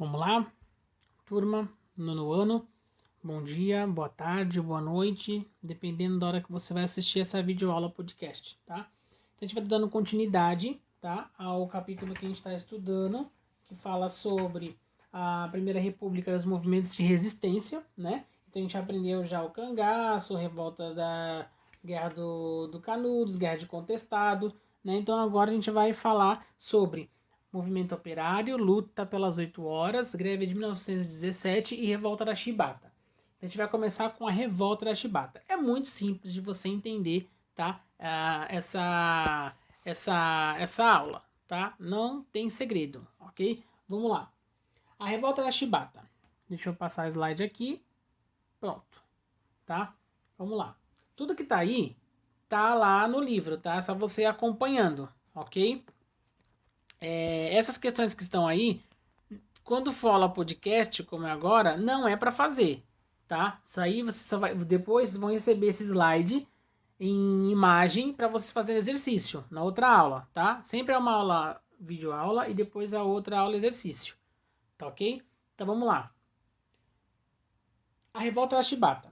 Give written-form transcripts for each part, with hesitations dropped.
Vamos lá, turma, nono ano. Bom dia, boa tarde, boa noite, dependendo da hora que você vai assistir essa videoaula podcast, tá? Então a gente vai dando continuidade, tá, ao capítulo que a gente está estudando, que fala sobre a Primeira República e os movimentos de resistência, né? Então a gente aprendeu já o cangaço, revolta da Guerra do Canudos, Guerra de Contestado, né? Então agora a gente vai falar sobre movimento operário, luta pelas 8 horas, greve de 1917 e revolta da Chibata. Então a gente vai começar com a revolta da Chibata. É muito simples de você entender, tá? Essa aula, tá? Não tem segredo, ok? Vamos lá. A revolta da Chibata. Deixa eu passar o slide aqui. Pronto, tá? Vamos lá. Tudo que tá aí tá lá no livro, tá? É só você acompanhando, ok? Essas questões que estão aí, quando for aula podcast, como é agora, não é para fazer, tá? Isso aí você só vai. Depois vão receber esse slide em imagem para vocês fazerem exercício na outra aula, tá? Sempre é uma aula, vídeo aula, e depois a outra aula exercício, tá ok? Então vamos lá. A revolta da Chibata.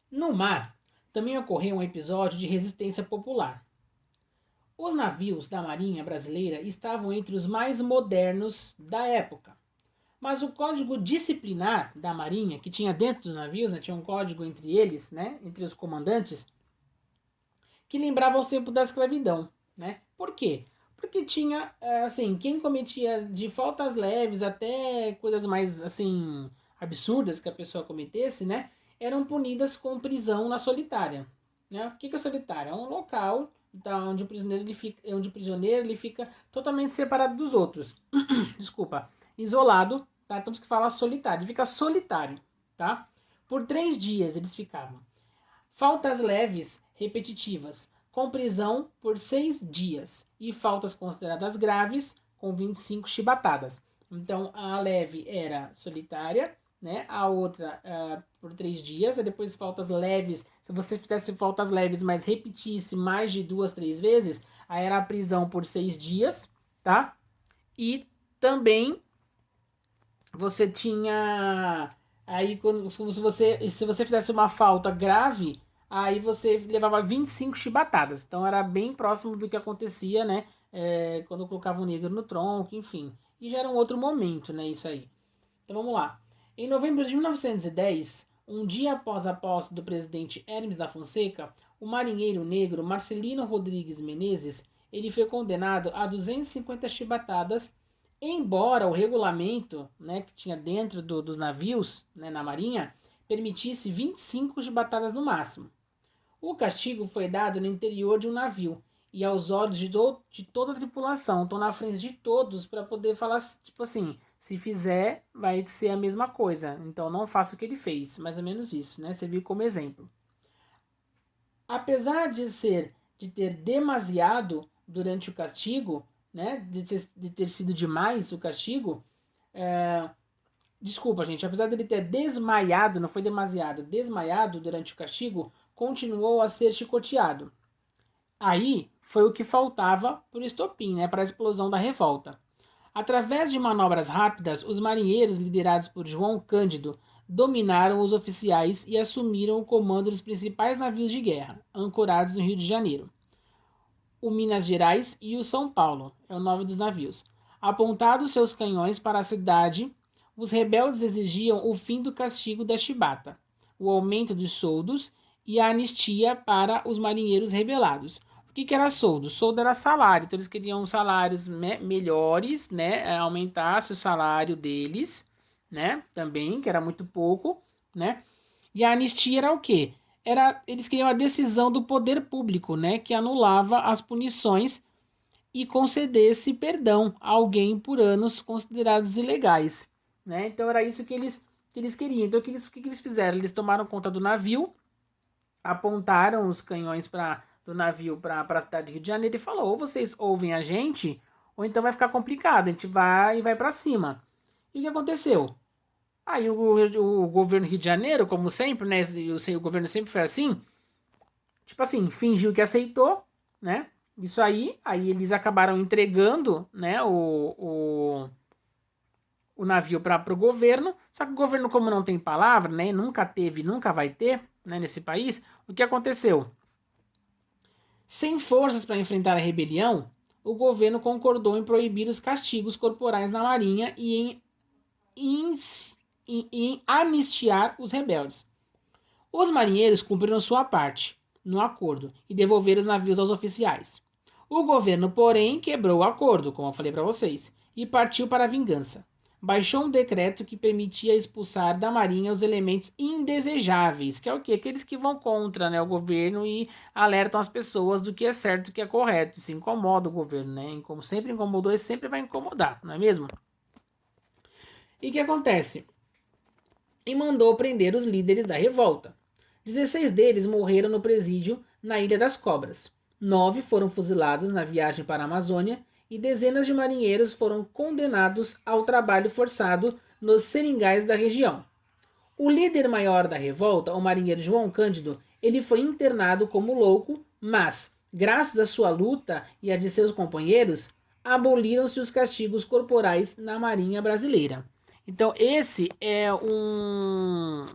No mar, também ocorreu um episódio de resistência popular. Os navios da Marinha Brasileira estavam entre os mais modernos da época. Mas o código disciplinar da Marinha, que tinha dentro dos navios, né, tinha um código entre eles, né, entre os comandantes, que lembrava os tempos da escravidão. Né? Por quê? Porque tinha, assim, quem cometia de faltas leves até coisas mais, assim, absurdas que a pessoa cometesse, né, eram punidas com prisão na solitária. Né? O que é solitária? É um local onde o prisioneiro ele fica totalmente separado dos outros. Desculpa, isolado, tá? Temos que falar solitário. Ele fica solitário, tá? Por 3 dias eles ficavam. Faltas leves, repetitivas, com prisão por 6 dias. E faltas consideradas graves, com 25 chibatadas. Então, a leve era solitária, né? A outra por 3 dias. E depois faltas leves. Se você fizesse faltas leves, mas repetisse mais de 2, 3 vezes, aí era a prisão por 6 dias, tá? E também você tinha. Aí, se você fizesse uma falta grave, aí você levava 25 chibatadas. Então era bem próximo do que acontecia, né? Quando colocava o negro no tronco, enfim. E já era um outro momento, né? Isso aí. Então vamos lá. Em novembro de 1910, um dia após a posse do presidente Hermes da Fonseca, o marinheiro negro Marcelino Rodrigues Menezes ele foi condenado a 250 chibatadas, embora o regulamento, né, que tinha dentro dos navios, né, na marinha, permitisse 25 chibatadas no máximo. O castigo foi dado no interior de um navio e aos olhos de toda a tripulação. Estou na frente de todos para poder falar, tipo assim, se fizer, vai ser a mesma coisa. Então não faça o que ele fez. Mais ou menos isso, né? Servir como exemplo. Apesar de ter demasiado durante o castigo, né? De ter sido demais o castigo, desculpa, gente, apesar dele ter desmaiado, não foi demasiado, desmaiado durante o castigo, continuou a ser chicoteado. Aí foi o que faltava para o estopim, né, para a explosão da revolta. Através de manobras rápidas, os marinheiros liderados por João Cândido dominaram os oficiais e assumiram o comando dos principais navios de guerra, ancorados no Rio de Janeiro. O Minas Gerais e o São Paulo é o nome dos navios. Apontados seus canhões para a cidade, os rebeldes exigiam o fim do castigo da chibata, o aumento dos soldos e a anistia para os marinheiros rebelados. O que era soldo? Soldo era salário, então eles queriam salários melhores, né? Aumentasse o salário deles, né? Também, que era muito pouco, né? E a anistia era o quê? Eles queriam a decisão do poder público, né? Que anulava as punições e concedesse perdão a alguém por anos considerados ilegais, né? Então era isso que eles queriam. Então o que eles fizeram? Eles tomaram conta do navio, apontaram os canhões do navio para a cidade de Rio de Janeiro e falou: ou vocês ouvem a gente, ou então vai ficar complicado. A gente vai para cima. E o que aconteceu? Aí o governo Rio de Janeiro, como sempre, né? O governo sempre foi assim. Tipo assim, fingiu que aceitou, né? Isso aí eles acabaram entregando, né? o navio para o governo, só que o governo, como não tem palavra, né, nunca teve, nunca vai ter, né, nesse país, o que aconteceu? Sem forças para enfrentar a rebelião, o governo concordou em proibir os castigos corporais na marinha e em anistiar os rebeldes. Os marinheiros cumpriram sua parte no acordo e devolveram os navios aos oficiais. O governo, porém, quebrou o acordo, como eu falei para vocês, e partiu para a vingança. Baixou um decreto que permitia expulsar da marinha os elementos indesejáveis, que é o quê? Aqueles que vão contra, né, o governo e alertam as pessoas do que é certo e o que é correto. Isso incomoda o governo, né? Como sempre incomodou e sempre vai incomodar, não é mesmo? E o que acontece? E mandou prender os líderes da revolta. 16 deles morreram no presídio na Ilha das Cobras. 9 foram fuzilados na viagem para a Amazônia e dezenas de marinheiros foram condenados ao trabalho forçado nos seringais da região. O líder maior da revolta, o marinheiro João Cândido, ele foi internado como louco, mas, graças à sua luta e a de seus companheiros, aboliram-se os castigos corporais na Marinha Brasileira. Então, esse é o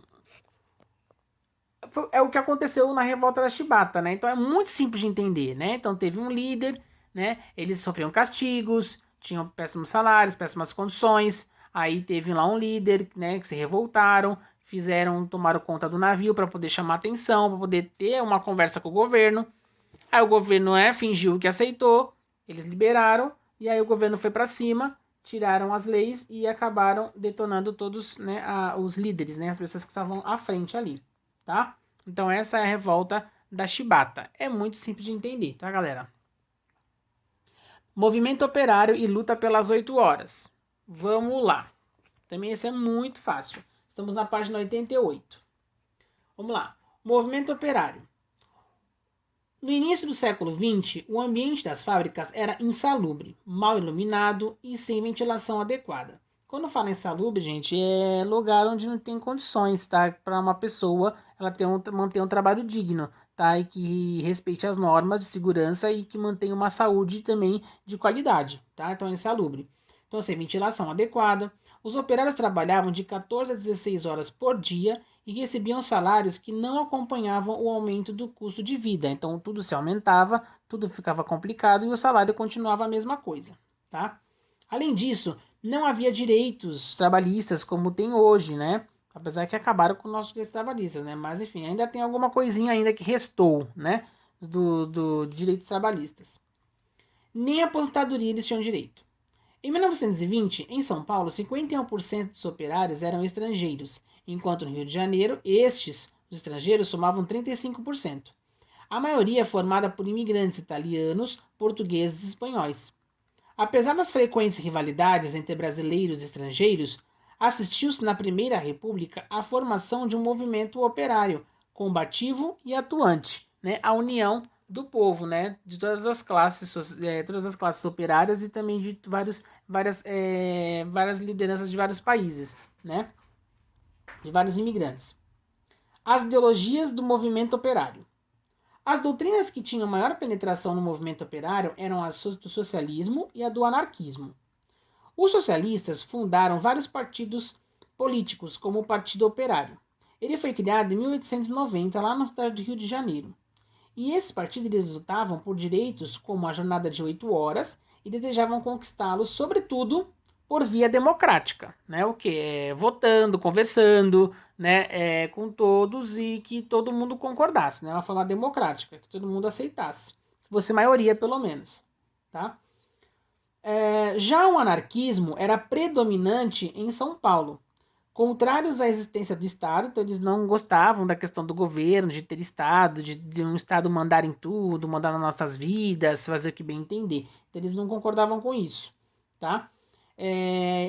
que aconteceu na revolta da Chibata, né? Então é muito simples de entender, né? Então teve um líder, né? Eles sofriam castigos, tinham péssimos salários, péssimas condições. Aí teve lá um líder, né? Que se revoltaram, tomaram conta do navio para poder chamar atenção, para poder ter uma conversa com o governo. Aí o governo fingiu que aceitou, eles liberaram e aí o governo foi para cima, tiraram as leis e acabaram detonando todos, né? Os líderes, né? As pessoas que estavam à frente ali, tá? Então essa é a revolta da Chibata. É muito simples de entender, tá, galera? Movimento operário e luta pelas 8 horas. Vamos lá. Também esse é muito fácil. Estamos na página 88. Vamos lá. Movimento operário. No início do século XX, o ambiente das fábricas era insalubre, mal iluminado e sem ventilação adequada. Quando fala insalubre, gente, é lugar onde não tem condições, tá? Para uma pessoa ela manter um trabalho digno, tá? E que respeite as normas de segurança e que mantenha uma saúde também de qualidade, tá? Então é insalubre. Então, sem ventilação adequada, os operários trabalhavam de 14 a 16 horas por dia e recebiam salários que não acompanhavam o aumento do custo de vida. Então tudo se aumentava, tudo ficava complicado e o salário continuava a mesma coisa, tá? Além disso, não havia direitos trabalhistas como tem hoje, né? Apesar que acabaram com nossos direitos trabalhistas, né? Mas enfim, ainda tem alguma coisinha ainda que restou, né? Do direitos trabalhistas. Nem a aposentadoria eles tinham direito. Em 1920, em São Paulo, 51% dos operários eram estrangeiros, enquanto no Rio de Janeiro, os estrangeiros, somavam 35%. A maioria formada por imigrantes italianos, portugueses e espanhóis. Apesar das frequentes rivalidades entre brasileiros e estrangeiros, assistiu-se na Primeira República à formação de um movimento operário, combativo e atuante, né? A união do povo, né? De todas as classes operárias e também de várias lideranças de vários países, né? De vários imigrantes. As ideologias do movimento operário. As doutrinas que tinham maior penetração no movimento operário eram a do socialismo e a do anarquismo. Os socialistas fundaram vários partidos políticos, como o Partido Operário. Ele foi criado em 1890, lá na cidade do Rio de Janeiro. E esses partidos eles lutavam por direitos como a jornada de 8 horas e desejavam conquistá-los, sobretudo, por via democrática, né? O que é votando, conversando, né, com todos e que todo mundo concordasse, né? Uma forma democrática, que todo mundo aceitasse, que fosse maioria pelo menos, tá? Já o anarquismo era predominante em São Paulo. Contrários à existência do Estado, então eles não gostavam da questão do governo, de ter Estado, de um Estado mandar em tudo, mandar nas nossas vidas, fazer o que bem entender. Então eles não concordavam com isso, tá?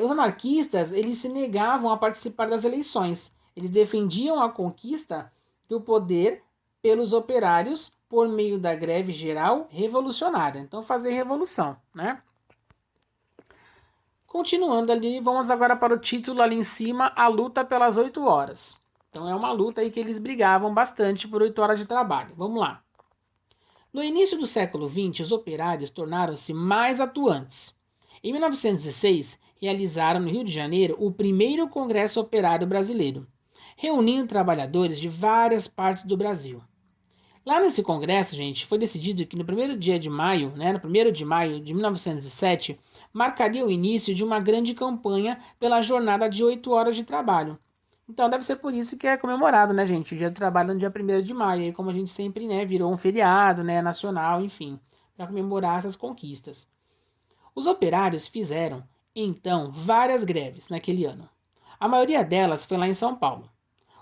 Os anarquistas, eles se negavam a participar das eleições. Eles defendiam a conquista do poder pelos operários por meio da greve geral revolucionária. Então fazer revolução, né? Continuando ali, vamos agora para o título ali em cima, a luta pelas 8 horas. Então é uma luta aí que eles brigavam bastante por 8 horas de trabalho. Vamos lá. No início do século XX, os operários tornaram-se mais atuantes. Em 1916, realizaram no Rio de Janeiro o primeiro Congresso Operário Brasileiro, reunindo trabalhadores de várias partes do Brasil. Lá nesse congresso, gente, foi decidido que no primeiro dia de maio, né, no 1º de maio de 1907, marcaria o início de uma grande campanha pela jornada de 8 horas de trabalho. Então deve ser por isso que é comemorado, né, gente, o dia do trabalho no dia 1º de maio, e como a gente sempre, né, virou um feriado, né, nacional, enfim, para comemorar essas conquistas. Os operários fizeram, então, várias greves naquele ano. A maioria delas foi lá em São Paulo.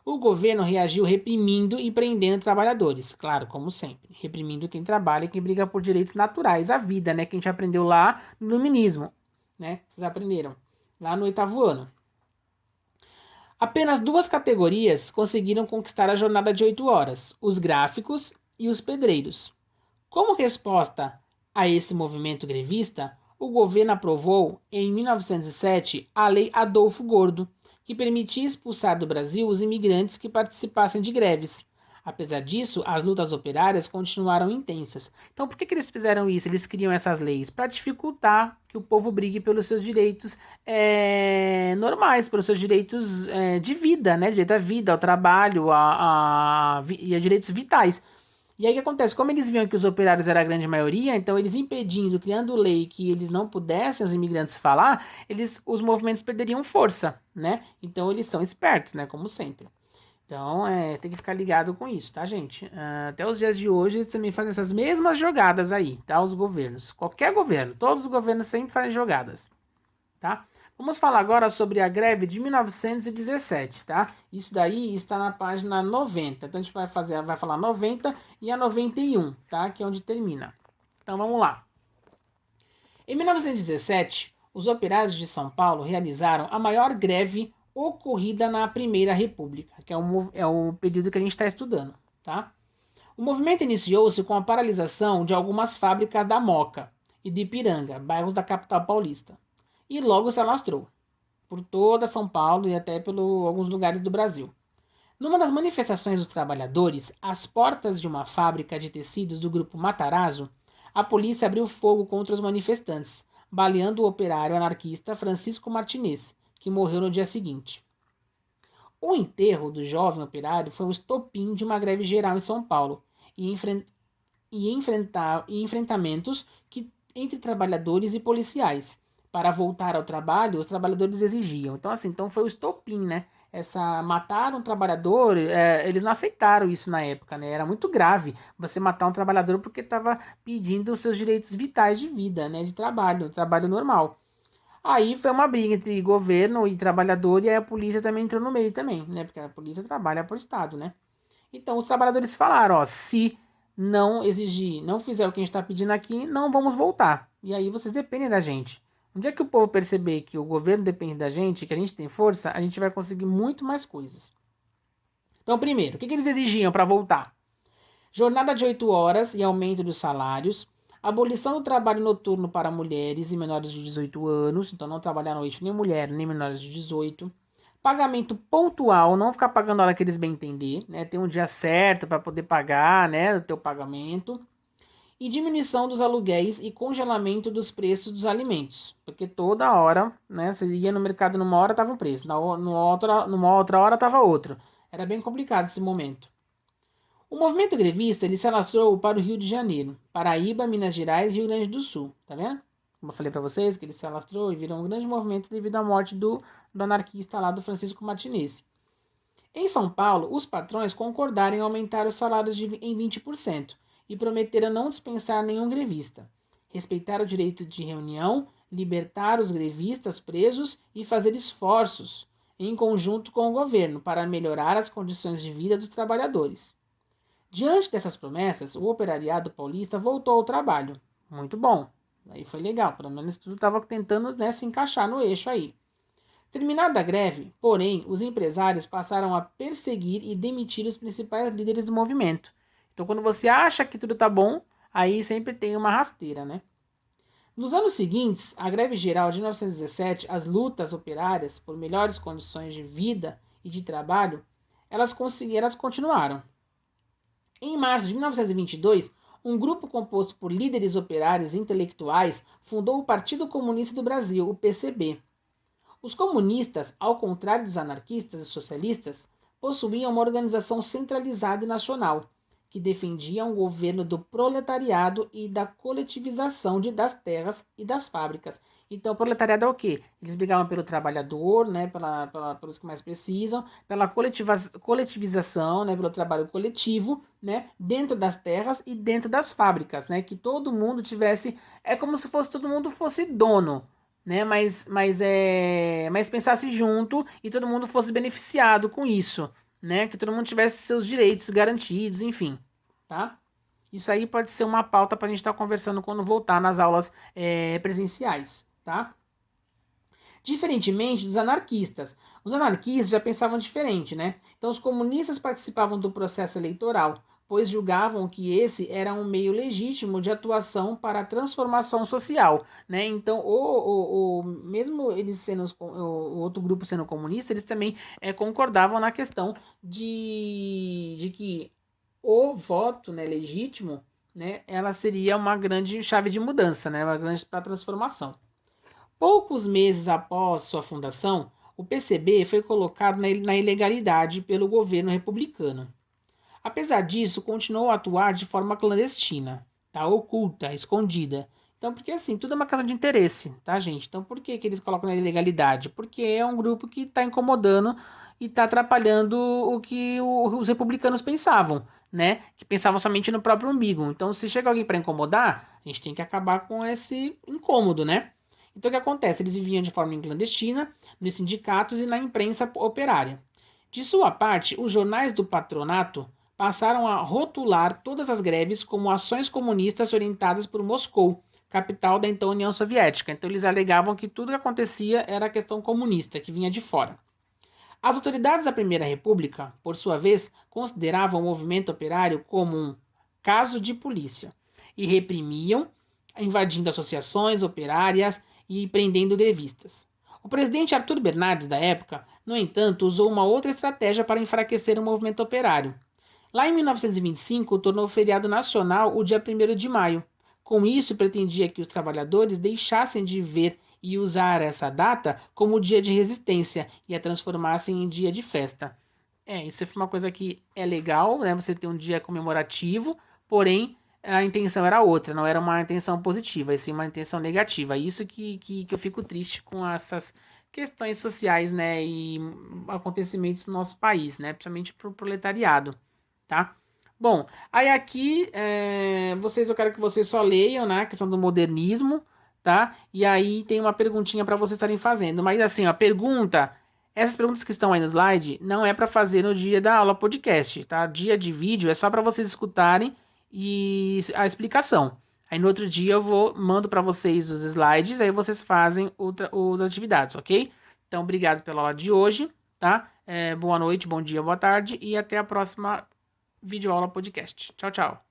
O governo reagiu reprimindo e prendendo trabalhadores, claro, como sempre, reprimindo quem trabalha e quem briga por direitos naturais, a vida, né, que a gente aprendeu lá no iluminismo, né, vocês aprenderam, lá no 8º ano. Apenas 2 categorias conseguiram conquistar a jornada de 8 horas, os gráficos e os pedreiros. Como resposta a esse movimento grevista, o governo aprovou, em 1907, a Lei Adolfo Gordo, que permitia expulsar do Brasil os imigrantes que participassem de greves. Apesar disso, as lutas operárias continuaram intensas. Então, por que eles fizeram isso? Eles criam essas leis para dificultar que o povo brigue pelos seus direitos normais, pelos seus direitos de vida, né? Direito à vida, ao trabalho e a direitos vitais. E aí o que acontece? Como eles viam que os operários eram a grande maioria, então eles impedindo, criando lei que eles não pudessem, os imigrantes, falar, os movimentos perderiam força, né? Então eles são espertos, né? Como sempre. Então tem que ficar ligado com isso, tá, gente? Até os dias de hoje eles também fazem essas mesmas jogadas aí, tá? Os governos. Qualquer governo, todos os governos sempre fazem jogadas, tá? Vamos falar agora sobre a greve de 1917, tá? Isso daí está na página 90. Então a gente vai falar 90 e a 91, tá? Que é onde termina. Então vamos lá. Em 1917, os operários de São Paulo realizaram a maior greve ocorrida na Primeira República, que é o período que a gente está estudando, tá? O movimento iniciou-se com a paralisação de algumas fábricas da Moca e de Ipiranga, bairros da capital paulista, e logo se alastrou por toda São Paulo e até por alguns lugares do Brasil. Numa das manifestações dos trabalhadores, às portas de uma fábrica de tecidos do grupo Matarazzo, a polícia abriu fogo contra os manifestantes, baleando o operário anarquista Francisco Martinez, que morreu no dia seguinte. O enterro do jovem operário foi um estopim de uma greve geral em São Paulo e enfrentamentos entre trabalhadores e policiais. Para voltar ao trabalho, os trabalhadores exigiam. Então foi o estopim, né? Matar um trabalhador, eles não aceitaram isso na época, né? Era muito grave você matar um trabalhador porque estava pedindo os seus direitos vitais de vida, né? De trabalho normal. Aí foi uma briga entre governo e trabalhador e aí a polícia também entrou no meio também, né? Porque a polícia trabalha por Estado, né? Então os trabalhadores falaram, ó, se não exigir, não fizer o que a gente está pedindo aqui, não vamos voltar. E aí vocês dependem da gente. Um dia que o povo perceber que o governo depende da gente, que a gente tem força, a gente vai conseguir muito mais coisas. Então, primeiro, o que eles exigiam para voltar? Jornada de 8 horas e aumento dos salários, abolição do trabalho noturno para mulheres e menores de 18 anos, então não trabalhar à noite nem mulher, nem menores de 18, pagamento pontual, não ficar pagando a hora que eles bem entender, né? Ter um dia certo para poder pagar, né, o teu pagamento. E diminuição dos aluguéis e congelamento dos preços dos alimentos. Porque toda hora, né, você ia no mercado numa hora tava um preço, numa outra hora tava outro. Era bem complicado esse momento. O movimento grevista ele se alastrou para o Rio de Janeiro, Paraíba, Minas Gerais e Rio Grande do Sul, tá vendo? Como eu falei para vocês, que ele se alastrou e virou um grande movimento devido à morte do anarquista lá, do Francisco Martinez. Em São Paulo, os patrões concordaram em aumentar os salários em 20% e prometeram não dispensar nenhum grevista, respeitar o direito de reunião, libertar os grevistas presos e fazer esforços, em conjunto com o governo, para melhorar as condições de vida dos trabalhadores. Diante dessas promessas, o operariado paulista voltou ao trabalho. Muito bom. Aí foi legal, pelo menos tudo estava tentando, né, se encaixar no eixo aí. Terminada a greve, porém, os empresários passaram a perseguir e demitir os principais líderes do movimento. Então, quando você acha que tudo tá bom, aí sempre tem uma rasteira, né? Nos anos seguintes, a greve geral de 1917, as lutas operárias por melhores condições de vida e de trabalho, elas continuaram. Em março de 1922, um grupo composto por líderes operários e intelectuais fundou o Partido Comunista do Brasil, o PCB. Os comunistas, ao contrário dos anarquistas e socialistas, possuíam uma organização centralizada e nacional, que defendia um governo do proletariado e da coletivização das terras e das fábricas. Então, o proletariado é o quê? Eles brigavam pelo trabalhador, né, pelos que mais precisam, pela coletivização, né, pelo trabalho coletivo, né, dentro das terras e dentro das fábricas, né, que todo mundo tivesse, é como se fosse todo mundo fosse dono, né, mas pensasse junto e todo mundo fosse beneficiado com isso, né, que todo mundo tivesse seus direitos garantidos, enfim, tá? Isso aí pode ser uma pauta para a gente estar conversando quando voltar nas aulas presenciais, tá? Diferentemente dos anarquistas. Os anarquistas já pensavam diferente, né? Então, os comunistas participavam do processo eleitoral, pois julgavam que esse era um meio legítimo de atuação para a transformação social, né? Então, mesmo eles sendo o outro grupo sendo comunista, eles também concordavam na questão de que o voto, né, legítimo, né, ela seria uma grande chave de mudança, né, uma grande para transformação. Poucos meses após sua fundação, o PCB foi colocado na ilegalidade pelo governo republicano. Apesar disso, continuou a atuar de forma clandestina, tá? Oculta, escondida. Então, porque assim, tudo é uma questão de interesse, tá, gente? Então, por que eles colocam na ilegalidade? Porque é um grupo que está incomodando e está atrapalhando o que os republicanos pensavam, né? Que pensavam somente no próprio umbigo. Então, se chega alguém para incomodar, a gente tem que acabar com esse incômodo, né? Então, o que acontece? Eles viviam de forma clandestina, nos sindicatos e na imprensa operária. De sua parte, os jornais do patronato passaram a rotular todas as greves como ações comunistas orientadas por Moscou, capital da então União Soviética. Então eles alegavam que tudo que acontecia era questão comunista, que vinha de fora. As autoridades da Primeira República, por sua vez, consideravam o movimento operário como um caso de polícia e reprimiam, invadindo associações operárias e prendendo grevistas. O presidente Arthur Bernardes, da época, no entanto, usou uma outra estratégia para enfraquecer o movimento operário. Lá em 1925, tornou feriado nacional o dia 1º de maio. Com isso, pretendia que os trabalhadores deixassem de ver e usar essa data como dia de resistência e a transformassem em dia de festa. Isso foi uma coisa que é legal, né? Você ter um dia comemorativo, porém a intenção era outra, não era uma intenção positiva, e sim uma intenção negativa. Isso que eu fico triste com essas questões sociais, né? E acontecimentos no nosso país, né? Principalmente para o proletariado, tá? Bom, aí aqui eu quero que vocês só leiam, né, a questão do modernismo, tá? E aí tem uma perguntinha para vocês estarem fazendo, mas assim, a essas perguntas que estão aí no slide não é para fazer no dia da aula podcast, tá? Dia de vídeo é só para vocês escutarem e a explicação. Aí no outro dia mando para vocês os slides, aí vocês fazem outras atividades, ok? Então, obrigado pela aula de hoje, tá? Boa noite, bom dia, boa tarde e até a próxima videoaula podcast. Tchau, tchau.